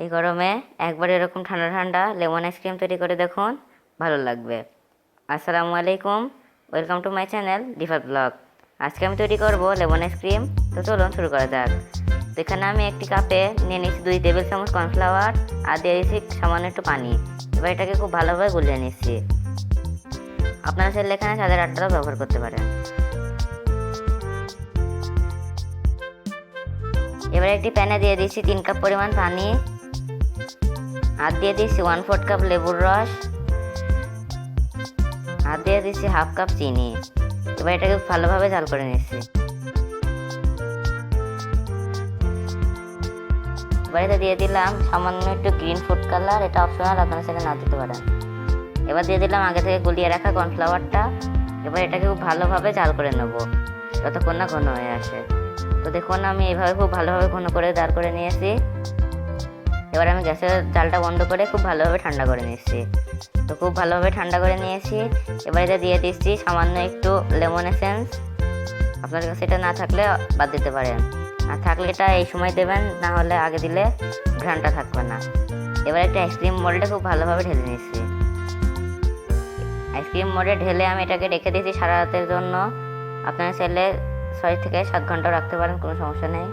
এই গরমে একবার এরকম ঠান্ডা ঠান্ডা লেমন আইসক্রিম তৈরি করে দেখুন, ভালো লাগবে। আসসালামু আলাইকুম, welcome to my channel differ blog. আজকে আমি তৈরি করব লেমন আইসক্রিম। তো চলুন শুরু করা যাক। তো এখানে আমি একটি কাপে নিয়ে নিচ্ছি 2 টেবিল চামচ কর্নফ্লাওয়ার আর দিয়ে দিচ্ছি সামান্য একটু পানি। এবার এটাকে খুব ভালোভাবে গুলিয়ে নিচ্ছি। আপনারা চাইলে এখানে চালের আটাটাও ব্যবহার করতে পারেন। এবার একটি প্যানে দিয়ে দিচ্ছি 3 কাপ পরিমাণ পানি আর দিয়ে দিচ্ছি 1/4 কাপ লেবুর রস আর দিয়ে দিচ্ছি 1/2 কাপ চিনি। এবার এটাকে ভালোভাবে জাল করে নিচ্ছি। এবার এটা দিয়ে দিলাম সামান্য একটু গ্রিন ফুড কালার, এটা অপশনাল, আপনারা সেটা না দিতে পারেন। এবার দিয়ে দিলাম আগে থেকে গুলিয়ে রাখা কর্নফ্লাওয়ারটা। এবার এটাকে খুব ভালোভাবে জাল করে নেব যতক্ষণ না ঘন হয়ে আসে। তো দেখুন আমি এইভাবে খুব ভালোভাবে ঘন করে জাল করে নিয়েছি। এবার আমি গ্যাসের জালটা বন্ধ করে খুব ভালোভাবে ঠান্ডা করে নিচ্ছি। তো খুব ভালোভাবে ঠান্ডা করে নিয়েছি। এবার এটা দিয়ে দিচ্ছি সামান্য একটু লেমন এসেন্স। আপনাদের কাছে এটা না থাকলে বাদ দিতে পারেন, আর থাকলে এটা এই সময় দেবেন, না হলে আগে দিলে ঘ্রাণটা থাকবে না। এবার একটা আইসক্রিম মোল্ডে খুব ভালোভাবে ঢেলে নিচ্ছি। আইসক্রিম মোল্ডে ঢেলে আমি এটাকে রেখে দিয়েছি সারা রাতের জন্য। আপনারা চাইলে 6 থেকে 7 ঘন্টাও রাখতে পারেন, কোনো সমস্যা নেই।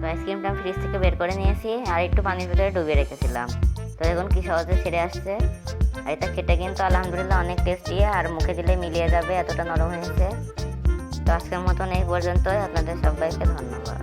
তো আইসক্রিমটা আমি ফ্রিজ থেকে বের করে নিয়েছি আর একটু পানির ভিতরে ডুবিয়ে রেখেছিলাম। তো দেখুন কি সহজে ছেড়ে আসছে। আর এটা খেতে কিন্তু আলহামদুলিল্লাহ অনেক টেস্টি, আর মুখে দিলে মিলিয়ে যাবে, এতটা নরম হয়েছে। তো আজকের মতন এই পর্যন্তই। আপনাদের সবাইকে ধন্যবাদ।